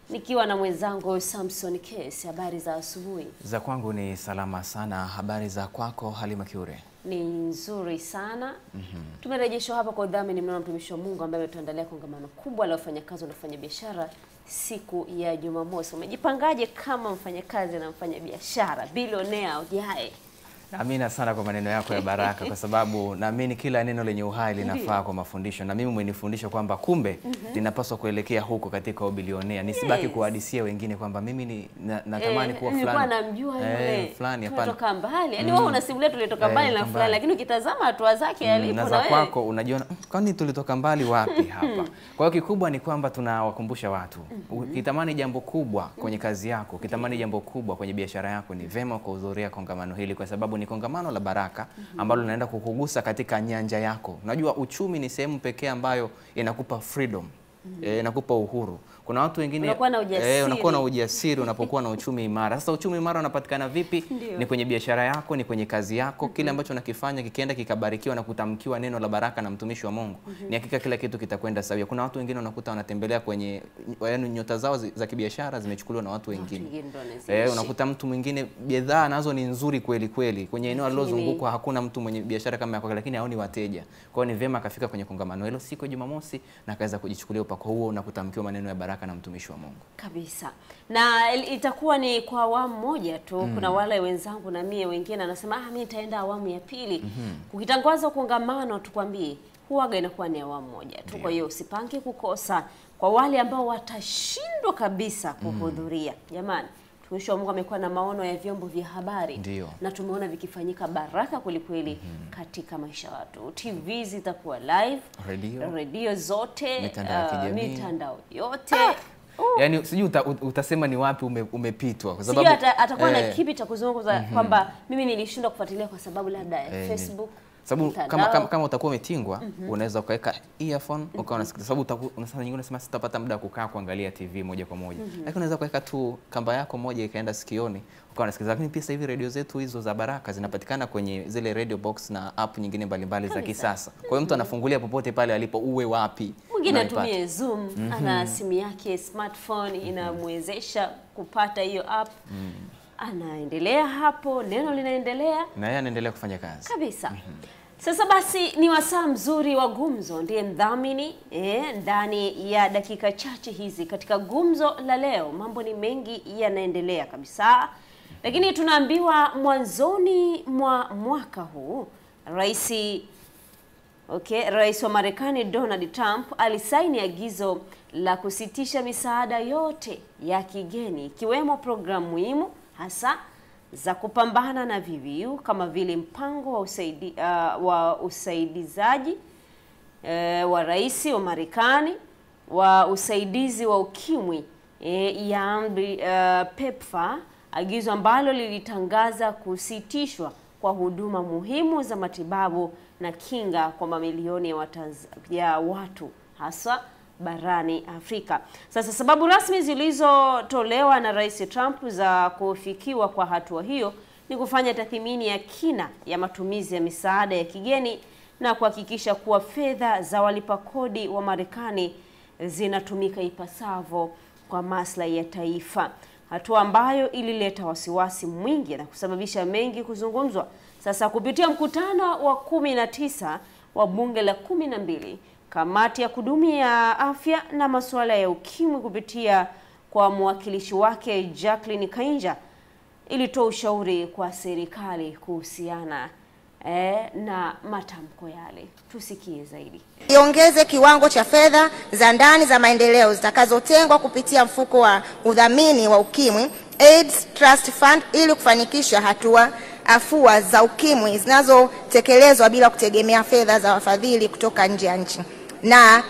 nikiwa na mwenzangu Samson Kesi. Habari za asubuhi? Za kwangu ni salama sana. Habari za kwako Halima Kiure? Ni nzuri sana. Tumerejeshwa hapa kwa udhamini mwana mtumishi wa Mungu ambaye ametuandalia kongamano kubwa la wafanyakazi na wafanyabiashara siku ya Jumamosi. Umejipangaje kama mfanyakazi na mfanyabiashara bilionea ujae? Naamini sana kwa maneno yako ya baraka kwa sababu naamini kila neno lenye uhai linafaa kwa mafundisho, na mimi umenifundisha kwamba kumbe linapaswa kuelekea huko katika ubilionea. Nisibaki kuhadisia wengine kwamba mimi natamani kuwa fulani. Nilikuwa namjua yule fulani hapana. Kutoka mbali. Yaani wewe unasimulia tulitoka mbali na fulani, lakini ukitazama hatua zake alipo na wewe kwako unajiona kwani tulitoka mbali wapi hapa. Kwa hiyo kikubwa ni kwamba tunawakumbusha watu. Ukitamani jambo kubwa kwenye kazi yako, ukitamani jambo kubwa kwenye biashara yako, ni vema kuhudhuria kongamano hili kwa sababu ni kongamano la baraka ambalo linaenda kukugusa katika nyanja yako. Unajua uchumi ni sehemu pekee ambayo inakupa freedom, inakupa uhuru. Kuna watu wengine unakuwa na ujasiri unapokuwa na uchumi imara. Sasa uchumi imara unapatikana vipi? Ni kwenye biashara yako, ni kwenye kazi yako. Kile ambacho unakifanya kikienda kikabarikiwa na kutamkiwa neno la baraka na mtumishi wa Mungu, ni hakika kila kitu kitakwenda sawa. Kuna watu wengine unakuta wanatembelea kwenye nyota zao za kibiashara zimechukuliwa na watu wengine. Unakuta mtu mwingine bidhaa nazo ni nzuri kweli kweli, kwenye eneo alilozungukwa hakuna mtu mwenye biashara kama yako, lakini haoni wateja. Kwa hiyo ni vema akafika kwenye kongamano hilo siku ya Jumamosi na akaweza kujichukulia upako huo na kutamkiwa maneno ya baraka na mtumishi wa Mungu. Kabisa. Na itakuwa ni kwa awamu moja tu. Kuna wale wenzangu na mie wengine anasema mimi nitaenda awamu ya pili. Ukitangazwa kongamano tukwambie huaga inakuwa ni awamu moja tu. Kwa hiyo usipange kukosa. Kwa wale ambao watashindwa kabisa kuhudhuria. Jamani, mtumishi wa Mungu amekuwa na maono ya vyombo vya habari na tumeona vikifanyika baraka kweli katika maisha ya watu. TV zitakuwa live, radio zote, mitandao yote. Yaani sijui utasema ni wapi umepitwa kwa sababu atakuwa na kipi cha kuzungumza kwamba mimi nilishindwa kufuatilia kwa sababu labda Facebook. Sababu kama utakuwa umetingwa, unaweza ukaweka earphone ukawa unasikiliza, sababu unasema nyingine unasema sitapata muda kukaa kuangalia TV moja kwa moja. Lakini unaweza kuweka tu kamba yako moja ikaenda sikioni ukawa unasikiliza. Lakini pia sasa hivi radio zetu hizo za baraka zinapatikana kwenye zile radio box na app nyingine mbalimbali za kisasa. Kwa hiyo mtu anafungulia popote pale alipo, uwe wapi. Mwingine atumie Zoom, ana simu yake smartphone inamwezesha kupata hiyo app. Anaendelea hapo, neno linaendelea na yeye anaendelea kufanya kazi. Kabisa. Sasa basi ni wasaa mzuri wa Gumzo, ndiye mdhamini ndani ya dakika chache hizi. Katika Gumzo la leo mambo ni mengi yanaendelea kabisa. Lakini tunaambiwa mwanzoni mwa mwaka huu Rais wa Marekani Donald Trump alisaini agizo la kusitisha misaada yote ya kigeni ikiwemo programu muhimu hasa za kupambana na VVU kama vile mpango wa usaidizaji wa rais wa Marekani wa usaidizi wa ukimwi PEPFAR, agizo ambalo lilitangaza kusitishwa kwa huduma muhimu za matibabu na kinga kwa mamilioni ya watu hasa barani Afrika. Sasa sababu rasmi zilizotolewa na Rais Trump za kufikiwa kwa hatua hiyo ni kufanya tathmini ya kina ya matumizi ya misaada ya kigeni na kuhakikisha kuwa fedha za walipa kodi wa Marekani zinatumika ipasavyo kwa maslahi ya taifa. Hatua ambayo ilileta wasiwasi mwingi na kusababisha mengi kuzungumzwa. Sasa kupitia mkutano wa 19 wa bunge la 12, kamati ya kudumu ya afya na masuala ya ukimwi kupitia kwa mwakilishi wake Jacqueline Kainja ilitoa ushauri kwa serikali kuhusiana na matamko yale. Tusikie zaidi. Iongeze kiwango cha fedha za ndani za maendeleo zitakazotengwa kupitia mfuko wa udhamini wa ukimwi AIDS Trust Fund ili kufanikisha afua za ukimwi zinazotekelezwa bila kutegemea fedha za wafadhili kutoka nje ya nchi. Na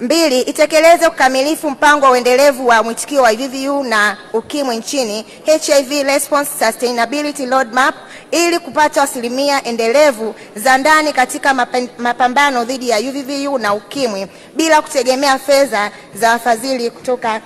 2, itekeleze ukamilifu mpango wa uendelevu wa mwitikio wa VVU na ukimwi nchini HIV Response Sustainability Roadmap ili kupata asilimia endelevu za ndani katika mapambano dhidi ya VVU na ukimwi bila kutegemea fedha za wafadhili kutoka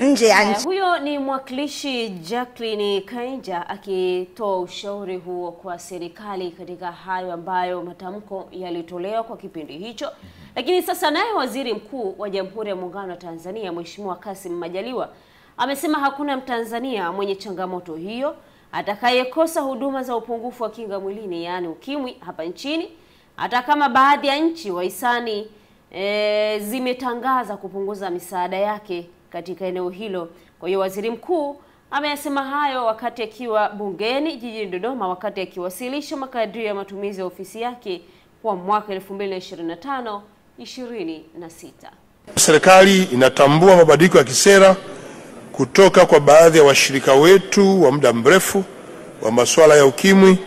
nje ya nchi. Huyo ni mwakilishi Jacqueline Kainja akitoa ushauri huo kwa serikali katika hayo ambayo matamko yalitolewa kwa kipindi hicho. Lakini sasa naye Waziri Mkuu wa Jamhuri ya Muungano wa Tanzania Mheshimiwa Kassim Majaliwa amesema hakuna Mtanzania mwenye changamoto hiyo atakayekosa huduma za upungufu wa kinga mwilini, yaani ukimwi, hapa nchini, hata kama baadhi ya nchi wahisani zimetangaza kupunguza misaada yake katika eneo hilo. Kwa hiyo Waziri Mkuu ameyasema hayo wakati akiwa bungeni jijini Dodoma, wakati akiwasilisha makadirio ya matumizi ya ofisi yake kwa mwaka 2025-26. Serikali inatambua mabadiliko ya kisera kutoka kwa baadhi ya washirika wetu wa muda mrefu wa masuala ya ukimwi.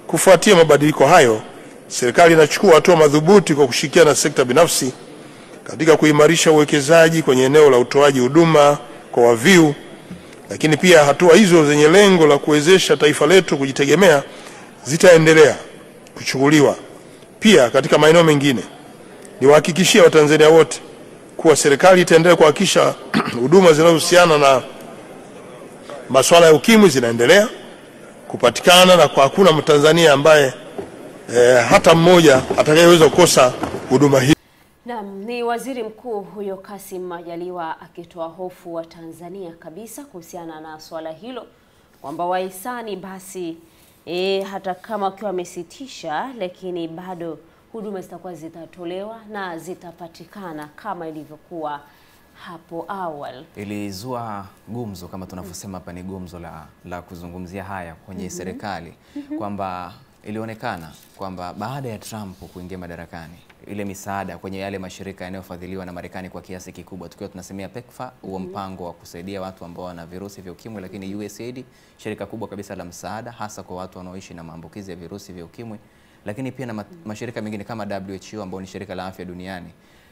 Kufuatia mabadiliko hayo, serikali inachukua hatua madhubuti kwa kushirikiana na sekta binafsi katika kuimarisha uwekezaji kwenye eneo la utoaji huduma kwa waviu, lakini pia hatua hizo zenye lengo la kuwezesha taifa letu kujitegemea zitaendelea kuchukuliwa pia katika maeneo mengine. Niwahakikishie Watanzania wote kuwa serikali itaendelea kuhakikisha huduma zinazohusiana na masuala ya ukimwi zinaendelea kupatikana na kwa hakuna Mtanzania ambaye hata mmoja atakayeweza kukosa huduma hii. Naam, ni Waziri Mkuu huyo Kassim Majaliwa akitoa hofu wa Tanzania kabisa kuhusiana na swala hilo, kwamba wahisani basi hata kama wakiwa wamesitisha, lakini bado huduma zitakuwa zitatolewa na zitapatikana kama ilivyokuwa hapo awali. Ilizua gumzo, kama tunavyosema hapa ni gumzo la kuzungumzia haya kwenye serikali, kwamba ilionekana kwamba baada ya Trump kuingia madarakani, ile misaada kwenye yale mashirika yanayofadhiliwa na Marekani kwa kiasi kikubwa, tukiwa tunasemea PEPFAR, huo mpango wa kusaidia watu ambao wana virusi vya ukimwi, lakini USAID, shirika kubwa kabisa la msaada hasa kwa watu wanaoishi na maambukizi ya virusi vya ukimwi, lakini pia na mashirika mengine kama WHO ambao ni shirika la afya duniani,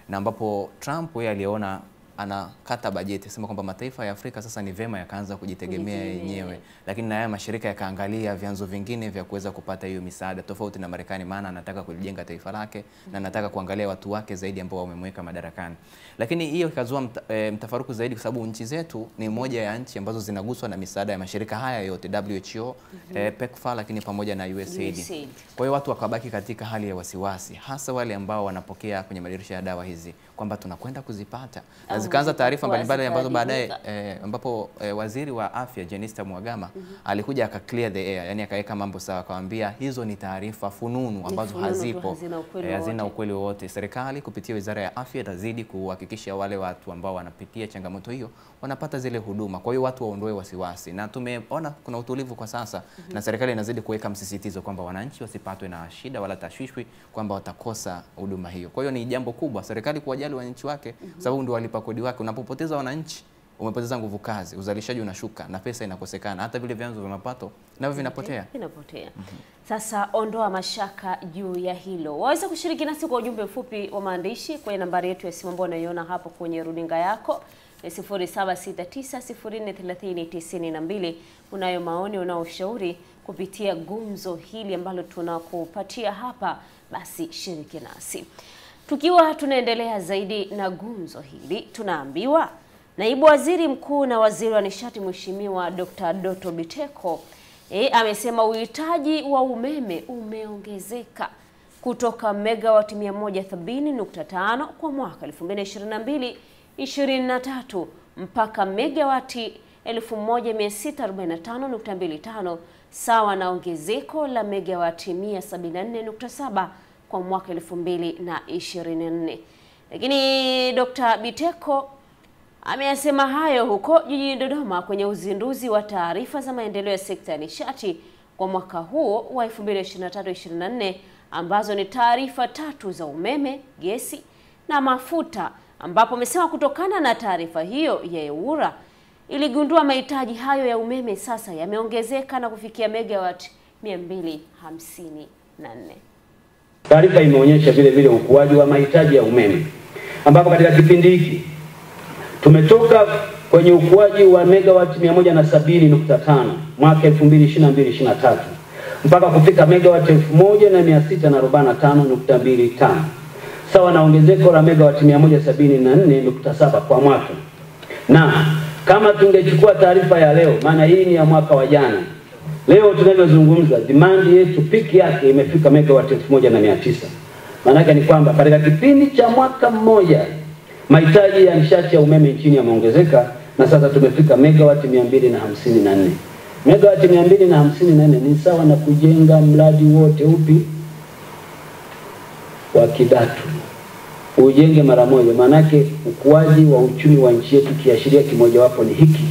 na ambapo Trump yeye aliona anakata bajeti, sema kwamba mataifa ya Afrika sasa ni vema yakaanza kujitegemea yenyewe, lakini na haya mashirika yakaangalia vyanzo vingine vya kuweza kupata hiyo misaada tofauti na Marekani, maana anataka kulijenga taifa lake na anataka kuangalia watu wake zaidi ambao wamemweka madarakani. Lakini hiyo ikazua mtafaruku zaidi, kwa sababu nchi zetu ni moja ya nchi ambazo zinaguswa na misaada ya mashirika haya yote, WHO, PEPFAR, lakini pamoja na USAID. Kwa hiyo watu wakabaki katika hali ya wasiwasi, hasa wale ambao wanapokea kwenye madirisha ya dawa hizi kwamba tunakwenda kuzipata. Na zikaanza taarifa mbalimbali ambazo baadaye ambapo waziri wa afya Jenista Mhagama alikuja aka clear the air, yani akaweka mambo sawa, akamwambia hizo ni taarifa fununu ambazo hazipo, hazina ukweli wowote. Serikali kupitia Wizara ya Afya itazidi kuhakikisha wale watu ambao wanapitia changamoto hiyo wanapata zile huduma. Kwa hiyo watu waondoe wasiwasi, na tumeona kuna utulivu kwa sasa, na serikali inazidi kuweka msisitizo kwamba wananchi wasipatwe na shida wala tashwishwi kwamba watakosa huduma hiyo. Kwa hiyo ni jambo kubwa serikali kuwajali wananchi wake, sababu ndio walipa kodi wake. Unapopoteza wananchi, umepoteza nguvu kazi, uzalishaji unashuka na pesa inakosekana, hata vile vyanzo vya mapato navyo vinapotea. Sasa ondoa mashaka juu ya hilo. Waweza kushiriki nasi kwa ujumbe mfupi wa maandishi kwenye nambari yetu ya simu ambayo unaiona hapo kwenye runinga yako, 0769043092. Unayo maoni, unao ushauri kupitia gumzo hili ambalo tunakupatia hapa, basi shiriki nasi. Tukiwa tunaendelea zaidi na gumzo hili, tunaambiwa Naibu Waziri Mkuu na Waziri wa Nishati Mheshimiwa Dr. Doto Biteko amesema uhitaji wa umeme umeongezeka kutoka megawati 170.5 kwa mwaka 2022-23 mpaka megawati 1645.25, sawa na ongezeko la megawati 174.7 kwa mwaka 2024. Lakini Dr. Biteko ameyasema hayo huko jijini Dodoma kwenye uzinduzi wa taarifa za maendeleo ya sekta ya nishati kwa mwaka huo wa 2023-24, ambazo ni taarifa 3 za umeme, gesi na mafuta, ambapo amesema kutokana na taarifa hiyo ya EWURA iligundua mahitaji hayo ya umeme sasa yameongezeka na kufikia megawati 254. Taarifa imeonyesha vile vile ukuaji wa mahitaji ya umeme, ambapo katika kipindi hiki tumetoka kwenye ukuaji wa megawati 170.5 mwaka 2022-23 mpaka kufika megawati 1645.25, sawa na ongezeko la megawati 174.7 kwa mwaka. Na Kama tungechukua taarifa ya leo, maana hii ni ya mwaka wa jana, leo tunavyozungumza demand yetu peak yake imefika megawati 1900. Maana yake ni kwamba katika kipindi cha mwaka mmoja mahitaji ya nishati ya umeme nchini yameongezeka na sasa tumefika megawati 254. Megawati 254 ni sawa na kujenga mradi wote upi wa Kidatu. Ujenge mara moja. Maana yake ukuaji wa uchumi wa nchi yetu kiashiria kimoja wapo ni hiki.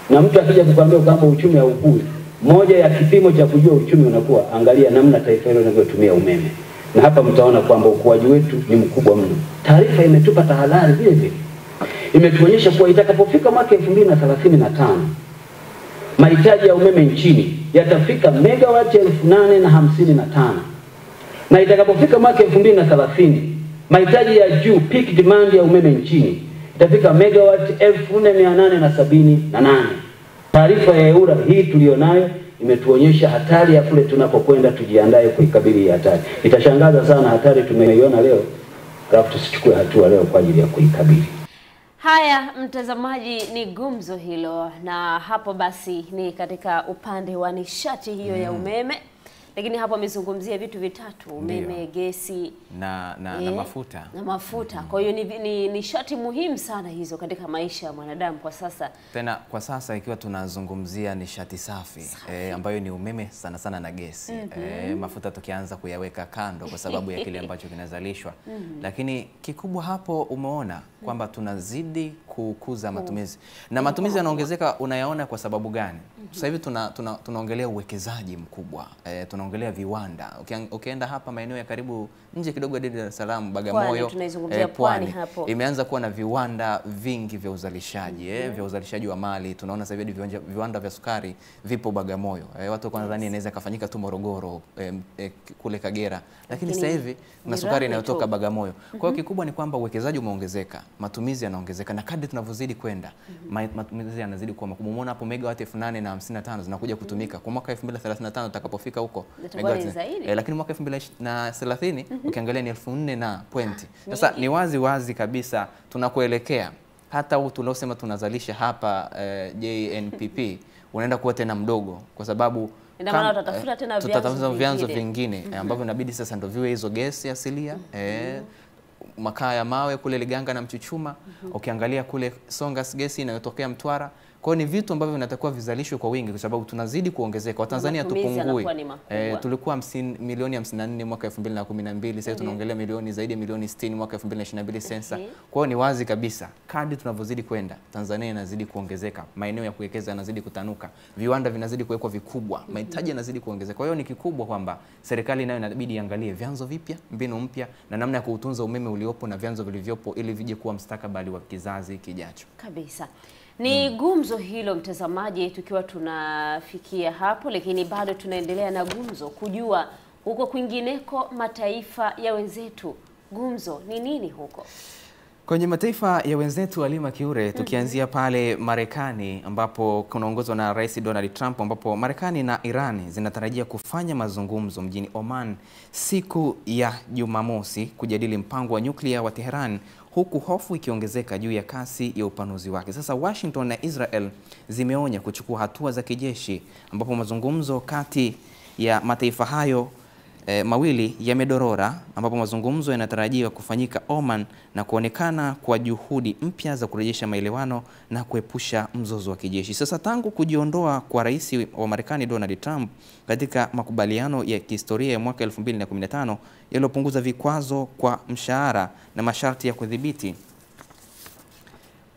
Na mtu akija kukwambia kwamba uchumi haukui, moja ya kipimo cha kujua uchumi unakuwa, angalia namna taifa hilo linavyotumia umeme. Na hapa mtaona kwamba ukuaji wetu ni mkubwa mno. Taarifa imetupa tahadhari vile vile. Imetuonyesha kuwa itakapofika mwaka 2035 mahitaji ya umeme nchini yatafika megawati 855. Na itakapofika mwaka 2030 mahitaji ya juu peak demand ya umeme nchini itafika megawati 4878. Taarifa ya EWURA hii tulionayo imetuonyesha hatari ya kule tunapokwenda, tujiandae kuikabili hatari. Itashangaza sana hatari tumeiona leo, alafu tusichukue hatua leo kwa ajili ya kuikabili. Haya mtazamaji, ni gumzo hilo, na hapo basi ni katika upande wa nishati hiyo ya umeme. Lakini hapo amezungumzia vitu vitatu: umeme, gesi na mafuta. Na mafuta. Kwa hiyo ni nishati muhimu sana hizo katika maisha ya mwanadamu kwa sasa. Tena kwa sasa ikiwa tunazungumzia nishati safi. Ambayo ni umeme sana sana na gesi. Mafuta tukianza kuyaweka kando kwa sababu ya kile ambacho kinazalishwa. Lakini kikubwa hapo umeona kwamba tunazidi kukuza matumizi. Na matumizi yanaongezeka, unayaona kwa sababu gani? Sasa hivi tunaongelea uwekezaji mkubwa. Tunaongelea viwanda. Ukienda hapa maeneo ya karibu nje kidogo ya Dar es Salaam, Bagamoyo, Pwani, imeanza kuwa na viwanda vingi vya uzalishaji, vya uzalishaji wa mali. Tunaona sasa hivi viwanda vya sukari vipo Bagamoyo. Watu kwa nadhani inaweza kufanyika tu Morogoro, kule Kagera, lakini sasa hivi na sukari inayotoka Bagamoyo. Kwa hiyo kikubwa ni kwamba uwekezaji umeongezeka, matumizi yanaongezeka, na kadri tunavyozidi kwenda matumizi yanazidi kuwa makubwa. Umeona hapo megawati 855 zinakuja kutumika kwa mwaka 2035 utakapofika huko megawati. Lakini mwaka 2030 ukiangalia ni 4000 na pointi. Sasa ni wazi kabisa tunakoelekea. Hata huu tunaosema tunazalisha hapa JNPP unaenda kuwa tena mdogo, kwa sababu tutatafuta vyanzo vingine ambavyo inabidi sasa ndio viwe hizo gesi asilia, makaa ya mawe kule Liganga na Mchuchuma. Ukiangalia kule Songas gesi inayotokea Mtwara. Kwa hiyo ni vitu ambavyo vinatakiwa vizalishwe kwa wingi, kwa sababu tunazidi kuongezeka. Watanzania tupungui. Tulikuwa milioni 54 mwaka 2012, sasa tunaongelea milioni zaidi ya milioni 60 mwaka 2022 sensa. Kwa hiyo ni wazi kabisa kadri tunavyozidi kwenda, Tanzania inazidi kuongezeka, maeneo ya kuwekeza yanazidi kutanuka, viwanda vinazidi kuwekwa vikubwa, mahitaji yanazidi kuongezeka. Kwa hiyo ni kikubwa kwamba serikali nayo inabidi iangalie vyanzo vipya, mbinu mpya, na namna ya kuutunza umeme uliopo na vyanzo vilivyopo ili vije kuwa mustakabali wa kizazi kijacho. Kabisa. Ni gumzo hilo mtazamaji, tukiwa tunafikia hapo, lakini bado tunaendelea na gumzo kujua huko kwingineko mataifa ya wenzetu. Gumzo ni nini huko? Kwenye mataifa ya wenzetu Halima Kiure, tukianzia pale Marekani ambapo kunaongozwa na Rais Donald Trump, ambapo Marekani na Iran zinatarajia kufanya mazungumzo mjini Oman siku ya Jumamosi kujadili mpango wa nyuklia wa Tehran, huku hofu ikiongezeka juu ya kasi ya upanuzi wake. Sasa Washington na Israel zimeonya kuchukua hatua za kijeshi, ambapo mazungumzo kati ya mataifa hayo mawili yamedorora, ambapo mazungumzo yanatarajiwa kufanyika Oman na kuonekana kwa juhudi mpya za kurejesha maelewano na kuepusha mzozo wa kijeshi. Sasa tangu kujiondoa kwa rais wa Marekani Donald Trump katika makubaliano ya kihistoria ya mwaka 2015 yaliyopunguza vikwazo kwa mshahara na masharti ya kudhibiti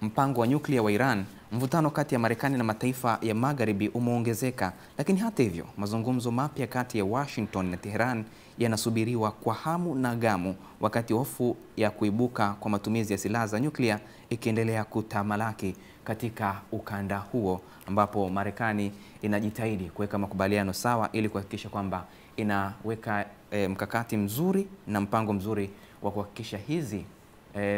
mpango wa nyuklia wa Iran, mvutano kati ya Marekani na mataifa ya Magharibi umeongezeka. Lakini hata hivyo, mazungumzo mapya kati ya Washington na Tehran yanasubiriwa kwa hamu na gamu, wakati hofu ya kuibuka kwa matumizi ya silaha za nyuklia ikiendelea kutamalaki katika ukanda huo, ambapo Marekani inajitahidi kuweka makubaliano sawa ili kuhakikisha kwamba inaweka mkakati mzuri na mpango mzuri wa kuhakikisha hizi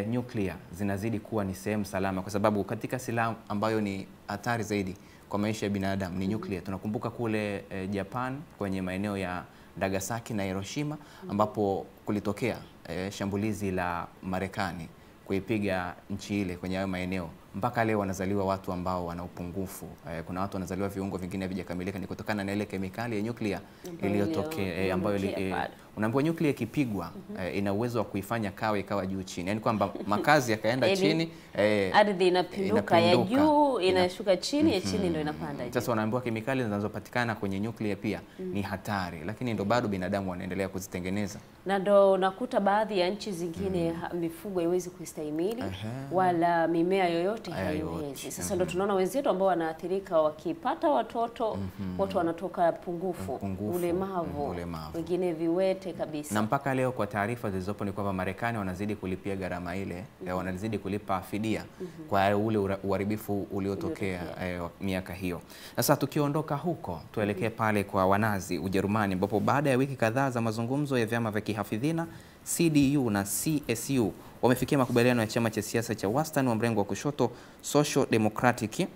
nyuklia zinazidi kuwa ni sehemu salama, kwa sababu katika silaha ambayo ni hatari zaidi kwa maisha ya binadamu ni nyuklia. Tunakumbuka kule Japan kwenye maeneo ya Nagasaki na Hiroshima ambapo kulitokea shambulizi la Marekani kuipiga nchi ile kwenye hayo maeneo mpaka leo wanazaliwa watu ambao wana upungufu. Kuna watu wanazaliwa viungo vingine havijakamilika, ni kutokana na ile kemikali ya nyuklia iliyotokea, ambayo unaambiwa nyuklia ikipigwa ina uwezo wa kuifanya kawe ikawa juu chini, yani kwamba makazi yakaenda chini, ardhi inapinduka, ya juu inashuka chini, ya chini ndio inapanda juu. Sasa wanaambiwa kemikali zinazopatikana kwenye nyuklia pia ni hatari, lakini ndo bado binadamu wanaendelea kuzitengeneza, na ndo unakuta baadhi ya nchi zingine mifugo haiwezi kustahimili wala mimea yoyote haiwezi. Sasa ndo tunaona wenzetu ambao wanaathirika wakipata watoto watu wanatoka pungufu, ulemavu, wengine viwete kabisa. Na mpaka leo kwa taarifa zilizopo ni kwamba Marekani wanazidi kulipia gharama ile, wanazidi kulipa fidia kwa ule uharibifu uliotokea miaka hiyo. Sasa tukiondoka huko tuelekee pale kwa Wanazi Ujerumani, ambapo baada ya wiki kadhaa za mazungumzo ya vyama vya kihafidhina CDU na CSU wamefikia makubaliano ya chama cha siasa cha wastani wa mrengo wa kushoto Social Democratic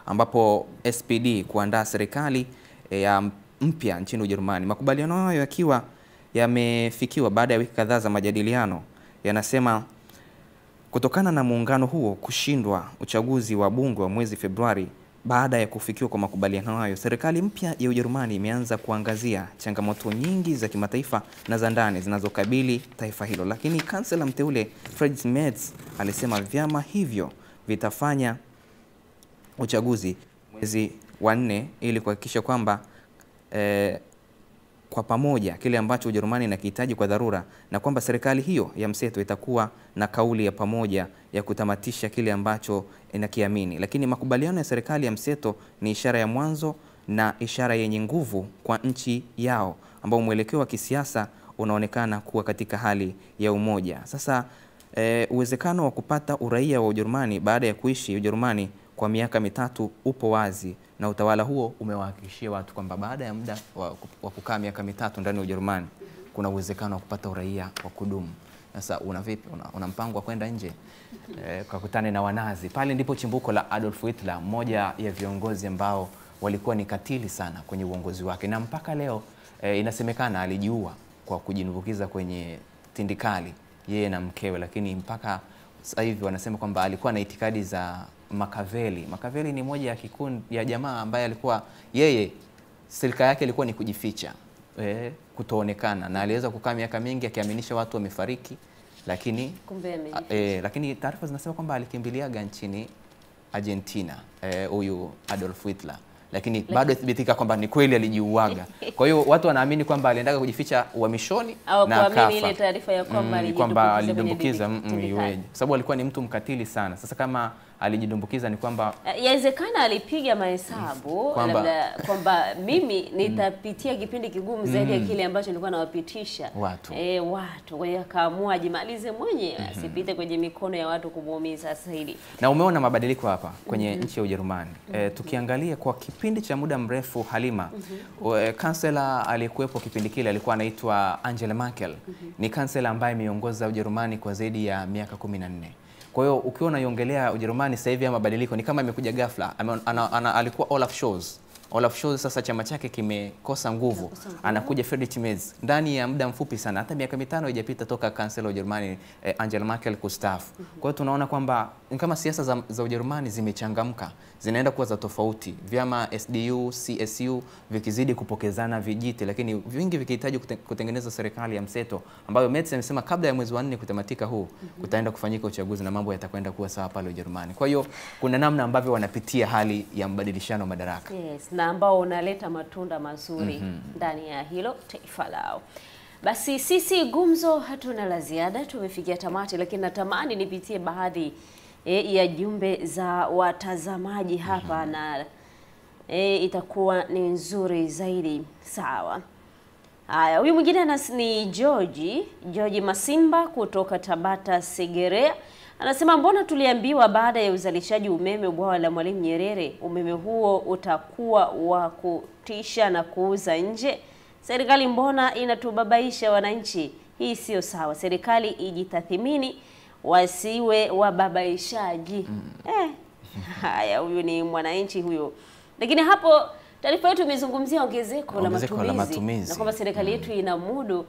ambapo SPD kuandaa serikali ya mpya nchini Ujerumani. Makubaliano hayo yakiwa yamefikiwa baada ya wiki kadhaa za majadiliano, yanasema kutokana na muungano huo kushindwa uchaguzi wa bunge wa mwezi Februari. Baada ya kufikiwa kwa makubaliano hayo, serikali mpya ya Ujerumani imeanza kuangazia changamoto nyingi za kimataifa na za ndani zinazokabili taifa hilo. Lakini kansela mteule Friedrich Merz alisema vyama hivyo vitafanya uchaguzi mwezi wa 4 ili kuhakikisha kwamba kwa pamoja kile ambacho Ujerumani inakihitaji kwa dharura, na kwamba serikali hiyo ya mseto itakuwa na kauli ya pamoja ya kutamatisha kile ambacho inakiamini. Lakini makubaliano ya serikali ya mseto ni ishara ya mwanzo na ishara yenye nguvu kwa nchi yao, ambao mwelekeo wa kisiasa unaonekana kuwa katika hali ya umoja. Sasa uwezekano wa kupata uraia wa Ujerumani baada ya kuishi Ujerumani kwa miaka 3 upo wazi, na utawala huo umewahakikishia watu kwamba baada ya muda wa kukaa miaka 3 ndani ya Ujerumani kuna uwezekano wa kupata uraia wa kudumu. Sasa una vipi? Una mpango wa kwenda nje kukutana na Wanazi? Pale ndipo chimbuko la Adolf Hitler, mmoja ya viongozi ambao walikuwa ni katili sana kwenye uongozi wake, na mpaka leo inasemekana alijiua kwa kujinumbukiza kwenye tindikali yeye na mkewe, lakini mpaka sasa hivi wanasema kwamba alikuwa na itikadi za Makaveli. Makaveli ni moja ya kikundi ya jamaa ambaye alikuwa yeye silika yake ilikuwa ni kujificha, kutoonekana, na aliweza kukaa miaka mingi akiaminisha watu wamefariki, lakini lakini taarifa zinasema kwamba alikimbiliaga nchini Argentina huyu Adolf Hitler, lakini bado ithibitika kwamba ni kweli alijiuaga. Kwa hiyo watu wanaamini kwamba aliendaga kujificha uhamishoni na akafa. Ile taarifa ya kwamba alijidumbukiza sababu alikuwa ni mtu mkatili sana. Sasa kama alijidumbukiza ni kwamba yawezekana alipiga mahesabu labda kwamba mimi nitapitia kipindi kigumu zaidi ya kile ambacho nilikuwa nawapitisha watu. Kwa hiyo akaamua ajimalize mwenyewe, asipite kwenye mikono ya watu kumuumiza zaidi. Na umeona mabadiliko hapa kwenye nchi ya Ujerumani. Tukiangalia kwa kipindi cha muda mrefu Halima, kansela aliyekuwepo kipindi kile alikuwa anaitwa Angela Merkel. Ni kansela ambaye ameongoza Ujerumani kwa zaidi ya miaka 14. Kwa hiyo ukiwa unaiongelea Ujerumani sasa hivi ya mabadiliko ni kama imekuja ghafla. Alikuwa Olaf Scholz. Olaf Scholz sasa chama chake kimekosa nguvu. Anakuja Friedrich Merz. Ndani ya muda mfupi sana, hata miaka 5 haijapita toka kansela wa Ujerumani Angela Merkel kustaafu. Kwa hiyo tunaona kwamba kama siasa za Ujerumani zimechangamka, zinaenda kuwa za tofauti. Vyama SDU, CSU vikizidi kupokezana vijiti, lakini vingi vikihitaji kutengeneza serikali ya mseto ambayo Merz amesema kabla ya mwezi wa 4 kutamatika huu kutaenda kufanyika uchaguzi na mambo yatakwenda kuwa sawa pale Ujerumani. Kwa hiyo kuna namna ambavyo wanapitia hali ya mbadilishano madaraka. Yes, na ambao unaleta matunda mazuri ndani ya hilo taifa lao. Basi sisi Gumzo hatuna la ziada, tumefikia tamati, lakini natamani nipitie baadhi ya jumbe za watazamaji hapa na itakuwa ni nzuri zaidi. Sawa. Haya, huyu mwingine ni George Masimba kutoka Tabata Segerea. Anasema mbona tuliambiwa baada ya uzalishaji umeme bwawa la Mwalimu Nyerere umeme huo utakuwa wa kutisha na kuuza nje? Serikali mbona inatubabaisha wananchi? Hii sio sawa. Serikali ijitathimini, wasiwe wababaishaji. Haya, huyu ni mwananchi huyo. Lakini hapo taarifa yetu imezungumzia ongezeko la matumizi na kwamba serikali yetu inamudu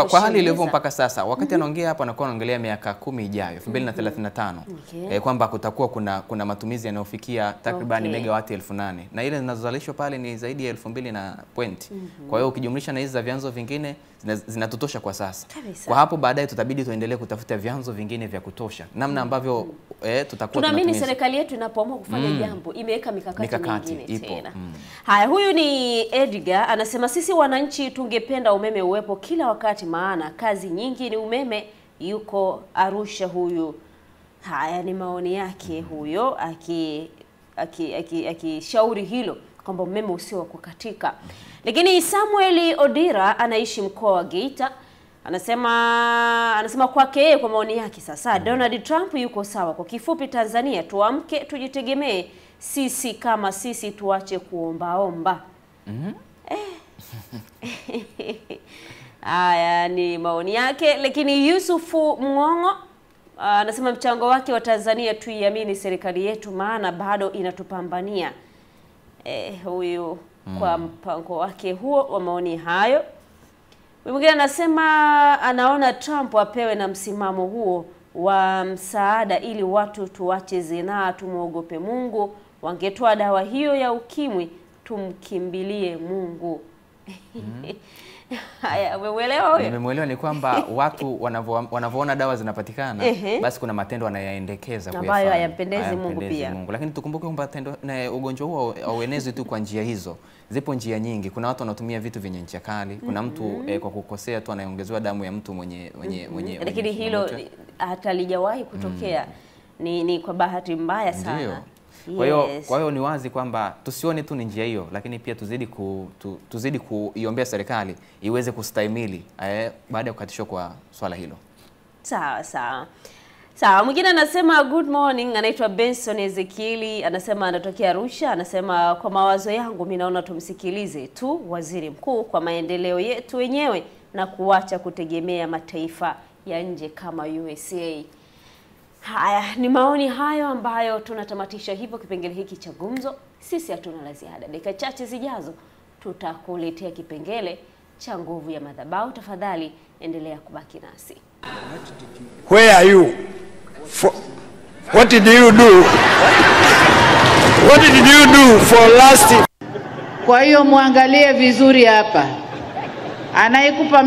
Kwa hali ilivyo mpaka sasa, wakati anaongea hapa anakuwa anaongelea miaka 10 ijayo 2035, kwamba kutakuwa kuna matumizi yanayofikia takriban megawati 8,000 na ile zinazozalishwa pale ni zaidi ya 2,000 na point. Kwa hiyo ukijumlisha na hizi za vyanzo vingine zinatutosha kwa sasa. Kwa hapo baadaye tutabidi tuendelee kutafuta vyanzo vingine vya kutosha. Namna ambavyo tutakuwa tunaamini serikali yetu inapoamua kufanya jambo imeweka mikakati mingine tena. Haya, huyu ni Edgar anasema sisi wananchi tungependa umeme uwepo kila wakati, maana kazi nyingi ni umeme. Yuko Arusha huyu. Haya ni maoni yake huyo akishauri hilo kwamba umeme usio kukatika. Lakini Samuel Odira anaishi mkoa wa Geita. Anasema kwake yeye, kwa maoni yake sasa Donald Trump yuko sawa. Kwa kifupi, Tanzania tuamke tujitegemee, sisi kama sisi tuache kuombaomba. Haya ni maoni yake. Lakini Yusufu Mng'ong'o anasema mchango wake wa Tanzania tuiamini serikali yetu, maana bado inatupambania. Huyu kwa mpango wake huo wa maoni hayo. Mwingine anasema anaona Trump apewe na msimamo huo wa msaada ili watu tuache zinaa, tumuogope Mungu. Wangetoa dawa hiyo ya ukimwi, tumkimbilie Mungu. Haya, umeelewa wewe? Nimemuelewa. Ni kwamba watu wanavyoona dawa zinapatikana, basi kuna matendo wanayaendekeza kuyafanya ambayo hayampendezi Mungu pia. Lakini tukumbuke kwamba ugonjwa huo hauenezwi tu kwa njia hizo. Zipo njia nyingi. Kuna watu wanatumia vitu vyenye ncha kali. Kuna mtu kwa kukosea tu anaongezewa damu ya mtu mwenye lakini hilo hata lijawahi kutokea. Ni kwa bahati mbaya sana. Ndio. Kwa hiyo ni wazi kwamba tusione tu ni njia hiyo, lakini pia tuzidi kuiombea serikali iweze kustahimili baada ya kukatishwa kwa swala hilo. Sawa, mwingine anasema good morning, anaitwa Benson Ezekieli, anasema anatokea Arusha. Anasema kwa mawazo yangu mimi naona tumsikilize tu waziri mkuu kwa maendeleo yetu wenyewe na kuacha kutegemea mataifa ya nje kama USA. Haya ni maoni hayo ambayo tunatamatisha hivyo kipengele hiki cha gumzo. Sisi hatuna la ziada. Dakika chache zijazo tutakuletea kipengele cha nguvu ya madhabahu. Tafadhali endelea kubaki nasi. Where are you? What did you do? What did you do for last? Kwa hiyo muangalie vizuri hapa. Anayekupa